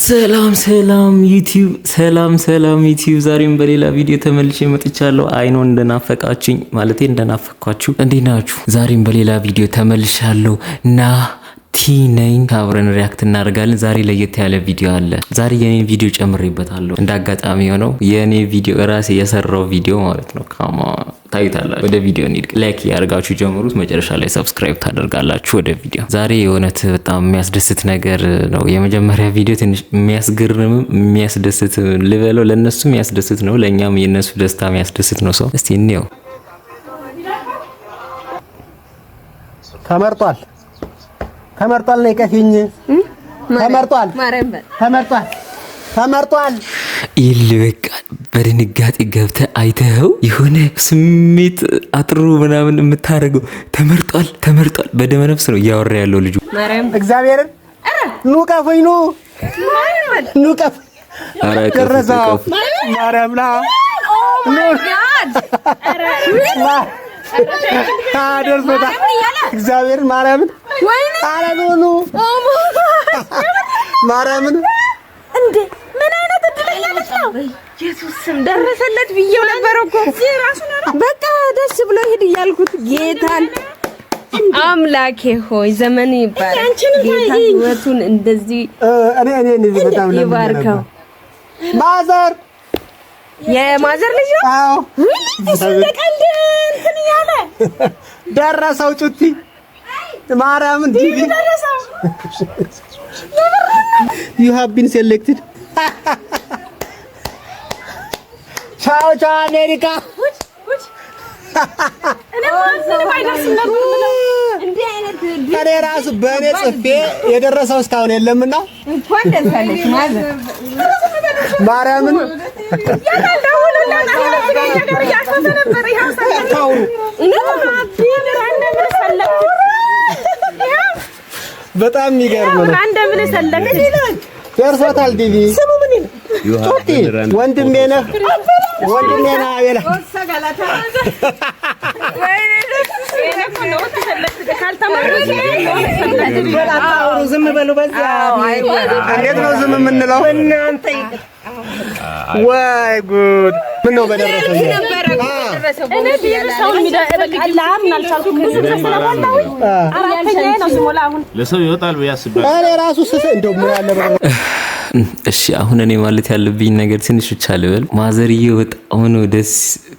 ሰላም ዩቲዩብ ዛሬም በሌላ ቪዲዮ ተመልሼ መጥቻለሁ። አይኖ እንደናፈቃችሁኝ ማለቴ እንደናፈቅኳችሁ እንዴት ናችሁ? ዛሬም በሌላ ቪዲዮ ተመልሻለሁ። ነኝ አብረን ሪያክት እናደርጋለን። ዛሬ ለየት ያለ ቪዲዮ አለ። ዛሬ የኔ ቪዲዮ ጨምሬበታለሁ። እንዳጋጣሚ ሆነው የኔ ቪዲዮ ራሴ የሰራው ቪዲዮ ማለት ነው። ካማ ታይታላችሁ። ወደ ቪዲዮ እንሂድ። ላይክ ያርጋችሁ ጀምሩት። መጨረሻ ላይ ሰብስክራይብ ታደርጋላችሁ። ወደ ቪዲዮ ዛሬ የሆነት በጣም የሚያስደስት ነገር ነው። የመጀመሪያ ቪዲዮ ትንሽ የሚያስገርም የሚያስደስት ልበለው። ለነሱ የሚያስደስት ነው፣ ለኛም የነሱ ደስታ የሚያስደስት ነው። ሰው እስቲ እንየው። ተመርጧል ነው የቀፊኝ ተመርጧል ይልበቃ። በድንጋጤ ገብተህ አይተኸው የሆነ ስሜት አጥሩ ምናምን የምታረገው ተመርጧል። በደመ ነፍስ ነው እያወራ ያለው ልጁ። እግዚአብሔርን ኑ ቀፉኝ ኑ ቀፍ ደረሰው ማርያም ላ ታደርሶታ እግዚአብሔርን ማርያምን አረኑኑ ማርያምን እንዴ ምን አይነት እድለኛ ልጅ ነው! ኢየሱስም ደረሰለት ብዬው ነበር እኮ ራሱ ነው። በቃ ደስ ብሎ ሄድ እያልኩት ጌታን አምላኬ ሆይ ዘመን ይባል። ጌታ ህይወቱን እንደዚህ እኔ በጣም ነው ይባርከው። የማዘር ልጅ ነው። አዎ እንደቀልድ እንትን ያለ ደረሰው ጩቲ ማርያምን ዲቪ ደረሰው። You have been selected. Ciao America. እኔ ራሱ በእኔ ጽፌ የደረሰው እስካሁን የለምና እንኳን ደስ አለሽ ማዘር ማርያምን በጣም የሚገርም ነው። እንደምን ሰለክ ደርሶታል። ዲቪ ስሙ ምን ጮቲ ወንድሜ ነህ አቤላ ዝም በሉ። በዛ እንዴት ነው ዝም የምንለው እናንተ? ወይ ጉድ! ምን ነው በደረሰው ለሰው ይወጣል በያስባል እኔ ራሱ እንደው ምን አለ ብለው። እሺ አሁን እኔ ማለት ያለብኝ ነገር ትንሽ ብቻ ልበል። ማዘርዬ በጣም ነው ደስ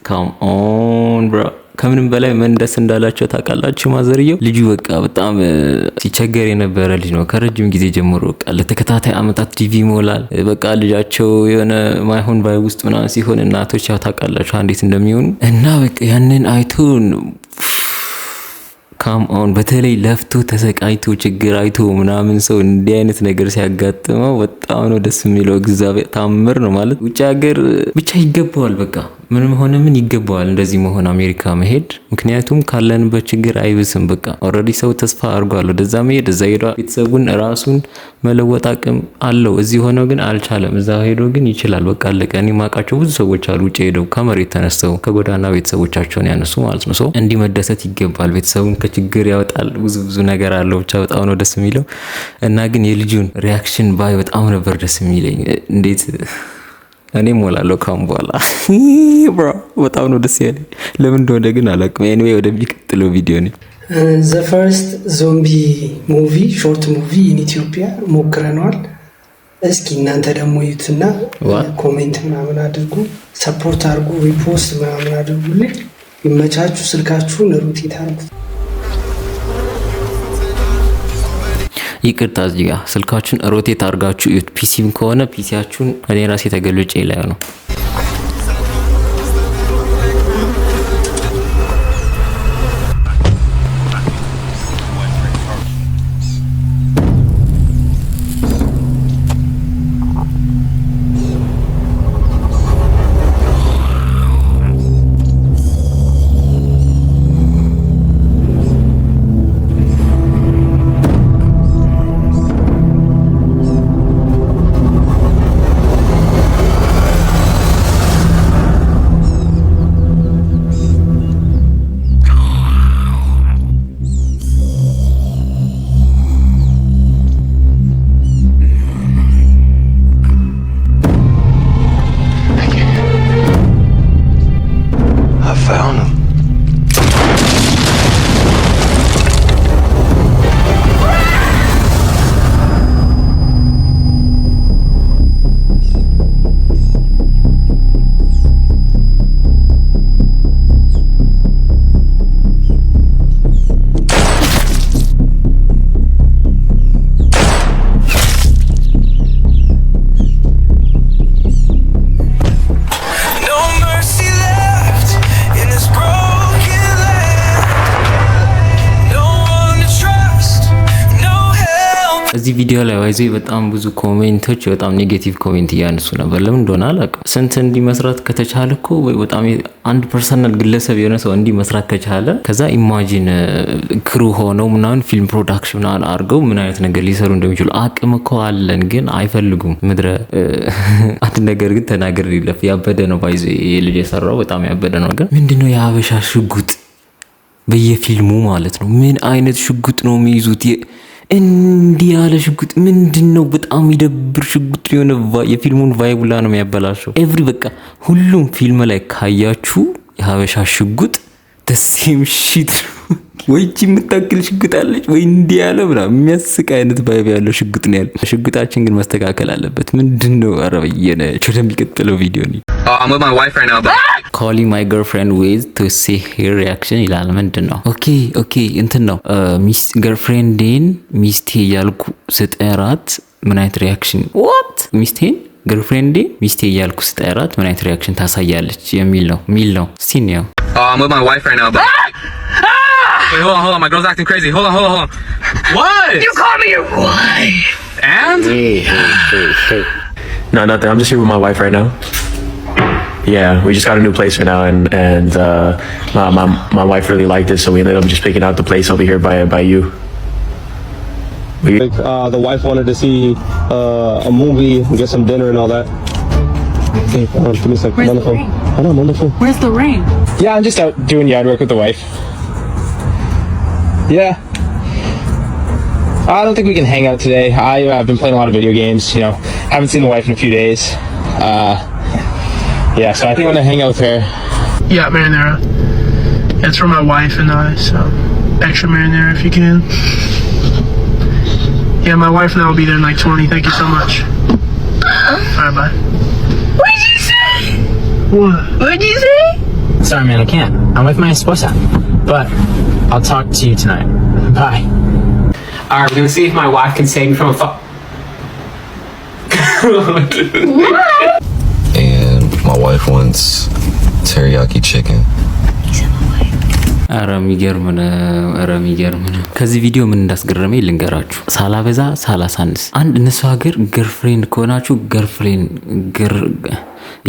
ካም ኦን ብሮ። ከምንም በላይ ምን ደስ እንዳላቸው ታውቃላችሁ? ማዘርየው ልጁ በቃ በጣም ሲቸገር የነበረ ልጅ ነው። ከረጅም ጊዜ ጀምሮ በቃ ለተከታታይ አመታት ቲቪ ይሞላል። በቃ ልጃቸው የሆነ ማይሆን ባይ ውስጥ ምናምን ሲሆን እናቶች ያው ታውቃላችሁ እንዴት እንደሚሆኑ እና በቃ ያንን አይቶ ካም ኦን በተለይ ለፍቶ ተሰቃይቶ ችግር አይቶ ምናምን ሰው እንዲህ አይነት ነገር ሲያጋጥመው በጣም ነው ደስ የሚለው። እግዚአብሔር ታምር ነው ማለት ውጭ ሀገር ብቻ ይገባዋል። በቃ ምንም ሆነ ምን ይገባዋል እንደዚህ መሆን አሜሪካ መሄድ። ምክንያቱም ካለንበት ችግር አይብስም። በቃ ኦልሬዲ ሰው ተስፋ አድርጓል ወደዛ መሄድ። እዛ ሄዶ ቤተሰቡን ራሱን መለወጥ አቅም አለው። እዚህ ሆኖ ግን አልቻለም። እዛ ሄዶ ግን ይችላል። በቃ አለቀ። እኔ ማውቃቸው ብዙ ሰዎች አሉ ውጭ ሄደው ከመሬት ተነስተው ከጎዳና ቤተሰቦቻቸውን ያነሱ ማለት ነው። ሰው እንዲህ መደሰት ይገባል። ቤተሰቡን ከችግር ያወጣል። ብዙ ነገር አለው። ብቻ በጣም ነው ደስ የሚለው እና ግን የልጁን ሪያክሽን ባይ በጣም ነበር ደስ የሚለኝ። እንዴት እኔ ሞላለሁ ካም በኋላ ብሮ በጣም ነው ደስ ያለኝ። ለምን እንደሆነ ግን አላውቅም። ኤኒዌይ ወደሚቀጥለው ቪዲዮ ነው። The first zombie movie short movie in Ethiopia ሞክረናል። እስኪ እናንተ ደግሞ እዩትና ኮሜንት ምናምን አድርጉ፣ ሰፖርት አድርጉ፣ ሪፖስት ምናምን አድርጉልኝ። ይመቻችሁ። ስልካችሁን ሮቴት አድርጉ። ይቅርታ እዚህ ጋር ስልካችሁን ሮቴት አድርጋችሁ እዩት። ፒሲም ከሆነ ፒሲያችሁን እኔ ራሴ ተገልጬ ላይ ነው። ቪዲዮ ላይ ዋይዞ በጣም ብዙ ኮሜንቶች በጣም ኔጌቲቭ ኮሜንት እያነሱ ነበር። ለምን እንደሆነ አላውቅም። ስንት እንዲመስራት ከተቻለ እኮ በጣም አንድ ፐርሰናል ግለሰብ የሆነ ሰው እንዲመስራት ከቻለ ከዛ ኢማጂን ክሩ ሆነው ምናምን ፊልም ፕሮዳክሽን ምናምን አድርገው ምን አይነት ነገር ሊሰሩ እንደሚችሉ አቅም እኮ አለን፣ ግን አይፈልጉም። ምድረ አንድ ነገር ግን ተናገር ይለፍ ያበደ ነው ባይዞ ይሄ ልጅ የሰራው በጣም ያበደ ነው። ግን ምንድነው የሀበሻ ሽጉጥ በየፊልሙ ማለት ነው? ምን አይነት ሽጉጥ ነው የሚይዙት? እንዲህ ያለ ሽጉጥ ምንድነው? በጣም ይደብር ሽጉጥ የሆነ የፊልሙን ቫይቡላ ነው የሚያበላሸው። ኤቭሪ በቃ ሁሉም ፊልም ላይ ካያችሁ የሀበሻ ሽጉጥ ተሴም ሺት ወይ የምታክል ሽጉጥ አለች ወይ እንዲህ ያለ ምናምን የሚያስቅ አይነት ቫይብ ያለው ሽጉጥ ነው ያለው። ሽጉጣችን ግን መስተካከል አለበት። ምንድነው? ኧረ በየነ ወደሚቀጥለው ቪዲዮ ነው። I'm with my wife right now, but calling my girlfriend with to see her reaction ይላል። ምንድነው? ኦኬ እንትን ነው ገርፍሬንዴን ሚስቴ እያልኩ ስጠራት ምን አይነት ሪያክሽን ሚስቴን ገርፍሬንዴ ሚስቴ እያልኩ ስጠራት ምን አይነት ሪያክሽን ታሳያለች የሚል ነው። እስቲ ነው I'm with my wife right now, but wait, hold on, my girl's acting crazy. Hold on. What? You call me your wife? And? No, nothing. I'm just here with my wife right now. Yeah, we just got a new place for now, and my wife really liked it, so we ended up just picking out the place over here by you. The wife wanted to see a movie and get some dinner and all that. Hey, give me a second. Where's the ring? Hold on, I'm on the phone. Where's the ring? Yeah, I'm just out doing yard work with the wife. Yeah. I don't think we can hang out today. I've been playing a lot of video games, haven't seen the wife in a few days. Yeah, so I think I'm gonna hang out with her. Yeah, marinara. It's for my wife and I, so extra marinara if you can. Yeah, my wife and I will be there in like 20. Thank you so much. Alright, bye. What'd you say? What? What'd you say? Sorry, man, I can't. I'm with my esposa. But I'll talk to you tonight. Bye. Alright, we're gonna see if my wife can save me from a And my wife wants teriyaki chicken. ኧረ የሚገርም ነው። ከዚህ ቪዲዮ ምን እንዳስገረመኝ ልንገራችሁ፣ ሳላበዛ ሳላሳንስ። አንድ እነሱ ሀገር ገርፍሬንድ ከሆናችሁ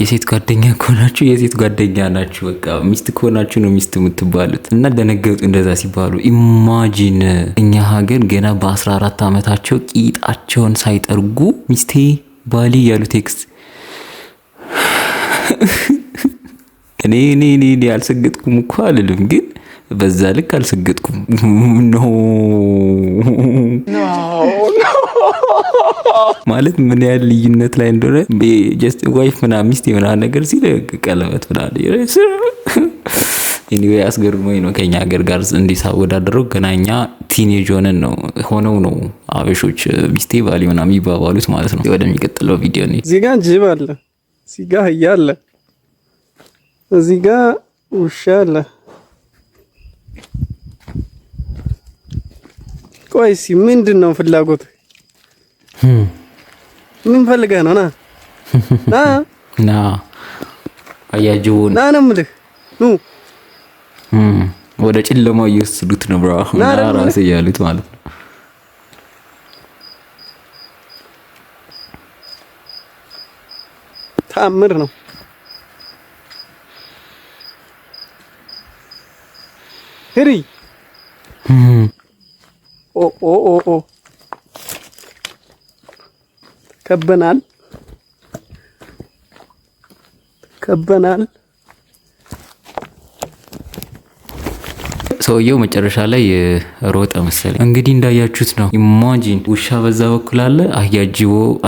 የሴት ጓደኛ ከሆናችሁ የሴት ጓደኛ ናችሁ። በቃ ሚስት ከሆናችሁ ነው ሚስት የምትባሉት። እና ደነገጡ እንደዛ ሲባሉ። ኢማጂን እኛ ሀገር ገና በ14 ዓመታቸው ቂጣቸውን ሳይጠርጉ ሚስቴ ባሊ ያሉ ቴክስት እኔ አልሰገጥኩም እኮ አልልም፣ ግን በዛ ልክ አልሰገጥኩም። ኖ ማለት ምን ያህል ልዩነት ላይ እንደሆነ ጀስት ዋይፍ ምናምን ሚስት ምናምን ነገር ሲል ቀለበት ምናምን ኤኒዌይ አስገርሞኝ ነው ከኛ ሀገር ጋር እንዲሳወዳደረው። ገና እኛ ቲኔጅ ሆነው ነው አበሾች ሚስቴ ባሊ ምናምን የሚባባሉት ማለት ነው። ወደሚቀጥለው ቪዲዮ ነው። እዚህ ጋር ጅብ አለ፣ እዚህ ጋር አህያ አለ፣ እዚህ ጋር ውሻ አለ። ቆይ እስኪ ምንድን ነው ፍላጎት? ምን ፈልገህ ነው? ና አያጅቡ ና ነው የምልህ። ወደ ጨለማው እየወሰዱት ነው ብራ ና ራስ እያሉት ማለት ነው። ታምር ነው። ሄሪ ኦ ከበናል። ሰውየው መጨረሻ ላይ ሮጠ መሰለኝ። እንግዲህ እንዳያችሁት ነው። ኢማጂን ውሻ በዛ በኩል አለ፣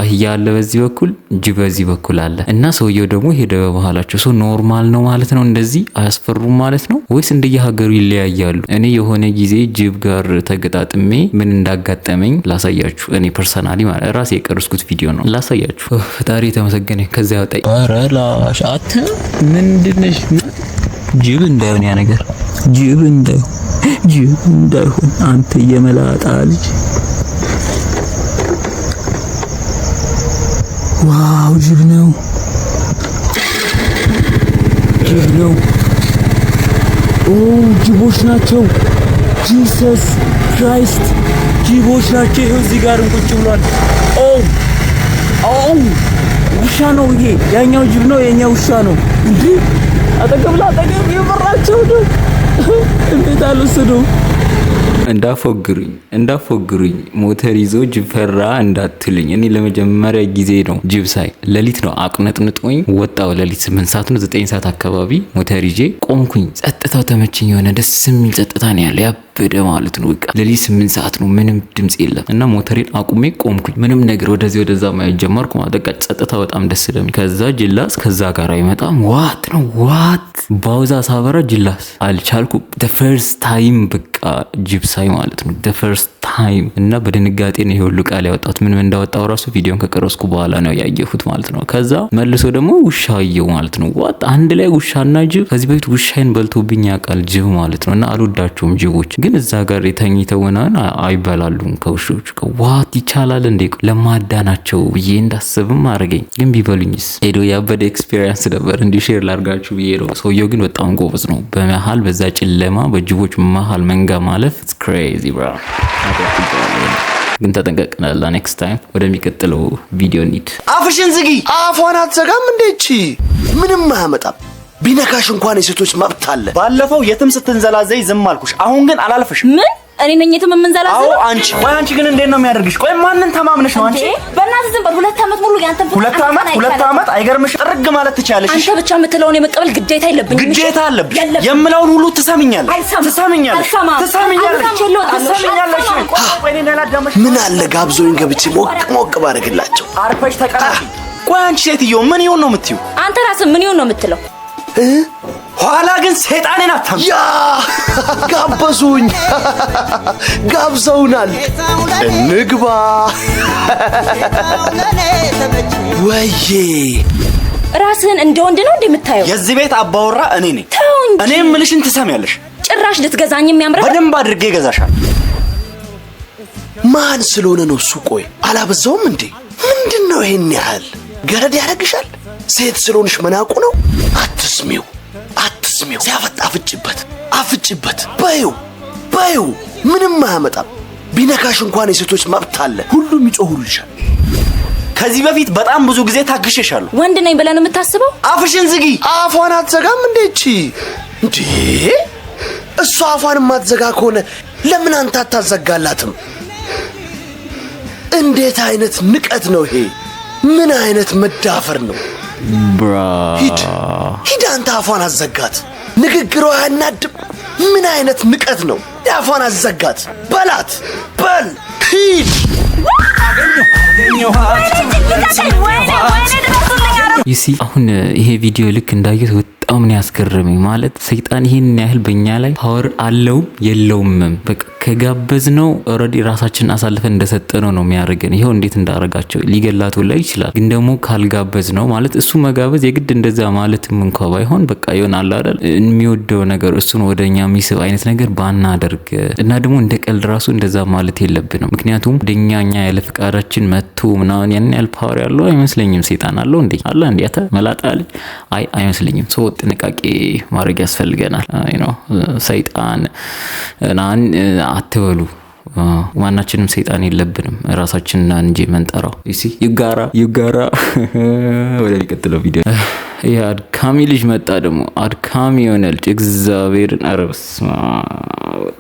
አህያ አለ በዚህ በኩል፣ ጅብ በዚህ በኩል አለ እና ሰውየው ደግሞ ሄደ በመሃላቸው። ሰው ኖርማል ነው ማለት ነው? እንደዚህ አያስፈሩም ማለት ነው ወይስ እንደየሀገሩ ይለያያሉ? እኔ የሆነ ጊዜ ጅብ ጋር ተገጣጥሜ ምን እንዳጋጠመኝ ላሳያችሁ። እኔ ፐርሰናሊ ማለት ራሴ የቀረስኩት ቪዲዮ ነው ላሳያችሁ። ፈጣሪ ተመሰገነ። ከዛ ያወጣኝ አረላሽ አተ ምንድነሽ? ጅብ እንዳይሆን ያ ነገር ጅብ እንዳይሆን አንተ የመላጣ ልጅ። ዋው ጅብ ነው። ኦ ጅቦች ናቸው። ጂሰስ ክራይስት ጅቦች ናቸው። ይኸው እዚህ ጋር ቁጭ ብሏል። ውሻ ነው ይሄ። ያኛው ጅብ ነው፣ የኛ ውሻ ነው። እንዴ አጠገብ ላጠገብ የመራቸው ነው። እንዴት አልወሰዱ? እንዳፎግሩኝ ሞተር ይዞ ጅብ ፈራ እንዳትልኝ። እኔ ለመጀመሪያ ጊዜ ነው ጅብ ሳይ። ሌሊት ነው አቅነጥንጦኝ ወጣው። ሌሊት 8 ሰዓት ነው 9 ሰዓት አካባቢ ሞተር ይዤ ቆምኩኝ። ጸጥታው ተመቸኝ። የሆነ ደስ የሚል ጸጥታ ነው ያለ፣ ያበደ ማለት ነው። በቃ ሌሊት 8 ሰዓት ነው፣ ምንም ድምጽ የለም እና ሞተሬን አቁሜ ቆምኩኝ። ምንም ነገር ወደዚህ ወደዛ ማየት ጀመርኩ። በቃ ጸጥታ በጣም ደስ ይላል። ከዛ ጅላስ ከዛ ጋር አይመጣም። ዋት ባውዛ ሳበራ ጅላስ አልቻልኩ። the first time በቃ ጅብ ሳይ ማለት ነው the first time እና በድንጋጤ ነው ይሄ ሁሉ ቃል ያወጣሁት። ምንም እንዳወጣው ራሱ ቪዲዮን ከቀረስኩ በኋላ ነው ያየሁት ማለት ነው። ከዛ መልሶ ደግሞ ውሻ አየው ማለት ነው። ዋት አንድ ላይ ውሻና ጅብ። ከዚህ በፊት ውሻዬን በልቶብኝ ያውቃል ጅብ ማለት ነው። እና አልወዳቸውም ጅቦች፣ ግን እዛ ጋር የተኝተውናን አይበላሉም ከውሾቹ። ዋት ይቻላል እንዴ? ለማዳናቸው ብዬ እንዳስብም አረገኝ። ግን ቢበሉኝስ? ሄዶ ያበደ ኤክስፒሪየንስ ነበር። እንዲህ ሼር ላርጋችሁ ብዬ ነው። ሰውየው ግን በጣም ጎበዝ ነው። በመሃል በዛ ጨለማ በጅቦች መሃል መንጋ ማለፍ it's crazy bro። ግን ተጠንቀቅናላ። ኔክስት ታይም ወደሚቀጥለው ቪዲዮ እንሂድ። አፍሽን ዝጊ። አፏን አትዘጋም እንዴቺ? ምንም አያመጣም። ቢነካሽ እንኳን የሴቶች መብት አለ። ባለፈው የትም ስትንዘላዘይ ዝም አልኩሽ። አሁን ግን አላልፍሽ። ምን? እኔ ነኝ የትም የምንዘላዘለው? አዎ አንቺ። ቆይ አንቺ ግን እንዴት ነው የሚያደርግሽ? ቆይ ማንን ተማምነሽ ነው አንቺ? በእናትህ ዝም በል። 2 ዓመት ሙሉ ያንተ ሁለት ዓመት አይገርምሽ? ጥርግ ማለት ትችያለሽ። አንተ ብቻ የምትለውን የመቀበል ግዴታ የለብኝም። ግዴታ አለብሽ። የምለውን ሁሉ ትሰምኛለሽ። ምን አለ ጋብዞኝ ገብቼ ሞቅ ባረግላቸው። አርፈሽ ተቀመጪ። ቆይ አንቺ ሴትዮ ምን ይሁን ነው የምትይው? አንተ ራስህ ምን ይሁን ነው የምትለው? ኋላ ግን ሰይጣኔን አታም ያ ጋበዙኝ፣ ጋብዘውናል፣ እንግባ። ወይዬ ራስህን እንደ ወንድ ነው እንደምታየው? የዚህ ቤት አባወራ እኔ ነኝ። እኔ ምልሽን ትሰሚያለሽ። ጭራሽ ልትገዛኝ የሚያምረው? በደንብ አድርጌ ገዛሻል። ማን ስለሆነ ነው እሱ? ቆይ አላበዛውም እንዴ? ምንድነው ይሄን ያህል ገረድ ያደርግሻል? ሴት ስለሆንሽ መናቁ ነው? አትስሚው። ሲያፈጣ አፍጭበት። በዩ ምንም አያመጣም። ቢነካሽ እንኳን የሴቶች መብት አለ። ሁሉም ይጮሁልሻል። ከዚህ በፊት በጣም ብዙ ጊዜ ታግሼሻለሁ። ወንድ ነኝ ብለን የምታስበው? አፍሽን ዝጊ። አፏን አትዘጋም እንዴቺ? እንዴ እሷ አፏን ማትዘጋ ከሆነ ለምን አንተ አታዘጋላትም? እንዴት አይነት ንቀት ነው ይሄ? ምን አይነት መዳፈር ነው? ሂድ አንተ አፏን አዘጋት። ንግግሯ ያናድም። ምን አይነት ንቀት ነው? አፏን አዘጋት በላት። በል ሂድ። ይሲ አሁን ይሄ ቪዲዮ ልክ እንዳየት በጣም ነው ያስገረመኝ። ማለት ሰይጣን ይሄን ያህል በእኛ ላይ ፓወር አለው የለውም? በቃ ከጋበዝነው ኦሬዲ ራሳችንን አሳልፈን እንደሰጠነው ነው የሚያደርገን። ይሄው እንዴት እንዳረጋቸው ሊገላቱ ላይ ይችላል። ግን ደግሞ ካልጋበዝነው ማለት እሱ መጋበዝ የግድ እንደዛ ማለትም እንኳን ባይሆን በቃ ይሆናል አይደል? የሚወደው ነገር እሱን ወደኛ የሚስብ አይነት ነገር ባናደርግ እና ደግሞ እንደ ቀልድ ራሱ እንደዛ ማለት የለብንም። ምክንያቱም ወደኛ ያለ ፍቃዳችን መጥቶ ምናምን ያን ያህል ፓወር ያለው አይመስለኝም። ሰይጣን አለው እንዴ? አለ እንዴ? አተ መላጣ አይመስለኝም። ሰው ጥንቃቄ ማድረግ ያስፈልገናል። ሰይጣን ናን አትበሉ። ማናችንም ሰይጣን የለብንም። ራሳችንና እንጂ መንጠራው ይጋራ ወደ ሊቀጥለው ቪዲዮ። ይሄ አድካሚ ልጅ መጣ። ደግሞ አድካሚ የሆነ ልጅ እግዚአብሔርን አረብስ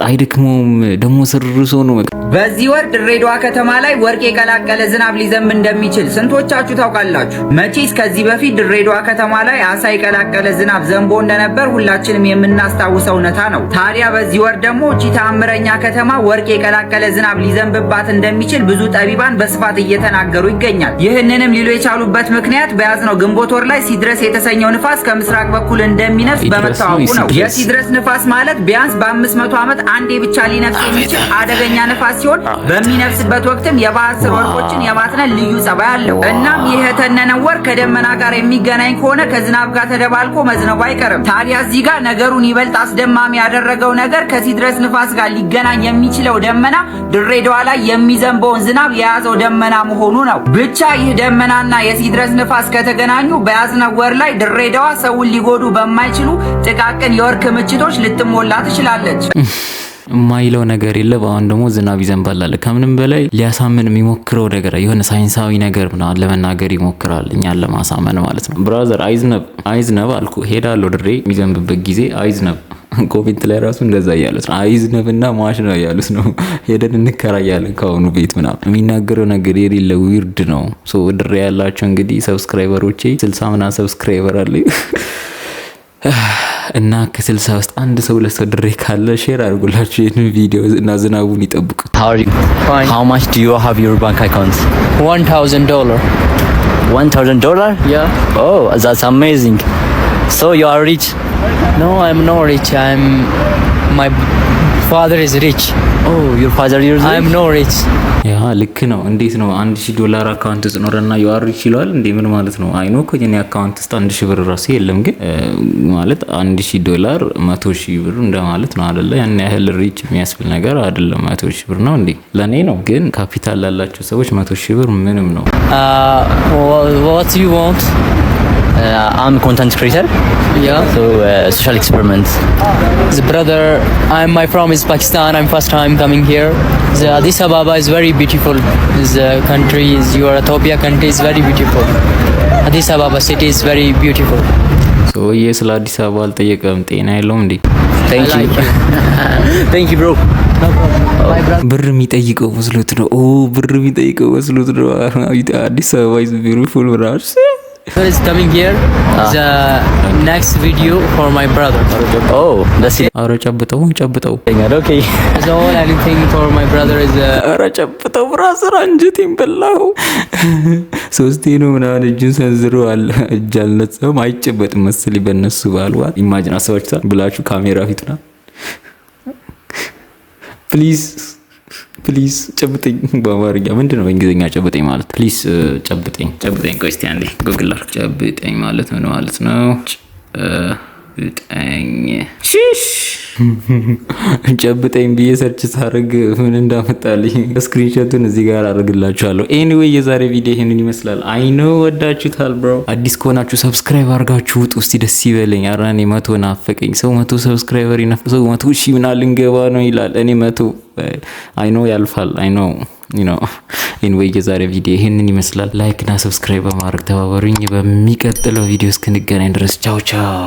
አይደክመውም። ደግሞ ስርሶ ነው። በዚህ ወር ድሬዳዋ ከተማ ላይ ወርቅ የቀላቀለ ዝናብ ሊዘንብ እንደሚችል ስንቶቻችሁ ታውቃላችሁ? መቼስ ከዚህ በፊት ድሬዳዋ ከተማ ላይ አሳ የቀላቀለ ዝናብ ዘንቦ እንደነበር ሁላችንም የምናስታውሰው እውነታ ነው። ታዲያ በዚህ ወር ደግሞ እቺ ተአምረኛ ከተማ ወርቅ የቀላቀለ ዝናብ ሊዘንብባት እንደሚችል ብዙ ጠቢባን በስፋት እየተናገሩ ይገኛል። ይህንንም ሊሉ የቻሉበት ምክንያት በያዝነው ግንቦት ወር ላይ ሲድረስ የተሰኘው ንፋስ ከምስራቅ በኩል እንደሚነፍስ በመታወቁ ነው። የሲድረስ ንፋስ ማለት ቢያንስ በ500 ዓመት አንዴ ብቻ ሊነፍስ የሚችል አደገኛ ንፋስ ሲሆን በሚነፍስበት ወቅትም የባህር ስር ወርቆችን የማትነን ልዩ ጸባይ አለው። እናም ይህ የተነነው ወር ከደመና ጋር የሚገናኝ ከሆነ ከዝናብ ጋር ተደባልቆ መዝነቡ አይቀርም። ታዲያ እዚህ ጋር ነገሩን ይበልጥ አስደማሚ ያደረገው ነገር ከሲድረስ ንፋስ ጋር ሊገናኝ የሚችለው ደመና ድሬዳዋ ላይ የሚዘንበውን ዝናብ የያዘው ደመና መሆኑ ነው። ብቻ ይህ ደመናና የሲድረስ ንፋስ ከተገናኙ በያዝነው ወር ላይ ድሬዳዋ ሰውን ሊጎዱ በማይችሉ ጥቃቅን የወርቅ ክምችቶች ልትሞላ ትችላለች። የማይለው ነገር የለም። አሁን ደግሞ ዝናብ ይዘንባል አለ። ከምንም በላይ ሊያሳምን የሚሞክረው ነገር የሆነ ሳይንሳዊ ነገር ምናምን ለመናገር ይሞክራል፣ እኛን ለማሳመን ማለት ነው። ብራዘር አይዝነብ አልኩ። ሄዳለሁ ድሬ የሚዘንብበት ጊዜ አይዝነብ። ኮሜንት ላይ ራሱ እንደዛ እያሉት ነው። አይዝነብና ማሽ ነው እያሉት ነው። ሄደን እንከራያለን ከአሁኑ ቤት ምናምን። የሚናገረው ነገር የሌለ ዊርድ ነው። ሶ ድሬ ያላቸው እንግዲህ ሰብስክራይበሮቼ 60 ምናምን ሰብስክራይበር አለ እና ከ60 ውስጥ አንድ ሰው ለሰው ድሬ ካለ ሼር አድርጉላችሁ ይህን ቪዲዮ እና ዝናቡን ይጠብቁ። How much do you have your bank account? $1,000. $1,000? Yeah. Oh, that's amazing. So you are rich? No, I'm not rich. My father is rich. Oh, your father is rich? I'm not rich. ያ ልክ ነው። እንዴት ነው $1,000 አካውንት ውስጥ ኖረና you are rich ይለዋል እንዴ? ምን ማለት ነው? አይ ኖ እኮ የኔ አካውንት ውስጥ 1,000 ብር ራሱ የለም፣ ግን ማለት $1,000 100,000 ብር እንደማለት ነው አይደለ? ያን ያህል ሪች የሚያስብል ነገር አይደለም። 100,000 ብር ነው እንዴ? ለኔ ነው፣ ግን ካፒታል ላላቸው ሰዎች 100,000 ብር ምንም ነው። What do you want? I'm a content creator. Yeah. So social experiment. The brother, my from is Pakistan. I'm first time coming here. The Addis Ababa is very beautiful. The country is your Ethiopia country is very beautiful. Addis Ababa city is very beautiful. So yes, ስለ አዲስ አበባ አልጠየቀም። ጤና የለውም እንዴ? Thank you. Thank you, bro. No problem. My brother. ብር የሚጠይቀው መስሎት ነው። ብር የሚጠይቀው መስሎት ነው። አዲስ አበባ is beautiful ብራስ is coming here. The next video for my brother. Oh, that's it. አረ ጨብጠው Okay. So all anything for my brother is አረ ጨብጠው ብራዘር፣ አንጀቴን በላው። ሶስቴ ነው ምናምን እጁን ሰንዝሮ አለ። እጅ አልነጸም፣ አይጨበጥም መሰለኝ በእነሱ ባልዋት። ኢማጂን አሰባችሁታ ብላችሁ ካሜራ ፊቱና ፕሊዝ ጨብጠኝ። በአማርኛ ምንድነው? በእንግሊዝኛ ጨብጠኝ ማለት ፕሊዝ ጨብጠኝ። ቆይ እስቲ አንዴ ጉግል አድርግ። ጨብጠኝ ማለት ምን ማለት ነው? ጨብጠኝ ጨብጠኝ ብዬ ሰርች ሳደርግ ምን እንዳመጣልኝ ስክሪንሾቱን እዚህ ጋር አደርግላችኋለሁ። ኤኒዌይ የዛሬ ቪዲዮ ይሄንን ይመስላል። አይ ኖ ወዳችሁታል ብሮ። አዲስ ከሆናችሁ ሰብስክራይብ አድርጋችሁ ውጡ እስቲ፣ ደስ ይበለኝ። ኧረ እኔ 100 ናፈቀኝ። ሰው 100 ሰብስክራይበር ይናፈሰው 100,000 ምናምን ልንገባ ነው ይላል። እኔ 100 አይ ኖ ያልፋል። አይ ኖ ኤኒዌይ የዛሬ ቪዲዮ ይሄንን ይመስላል። ላይክ እና ሰብስክራይብ በማድረግ ተባበሩኝ። በሚቀጥለው ቪዲዮ እስክንገናኝ ድረስ ቻው ቻው።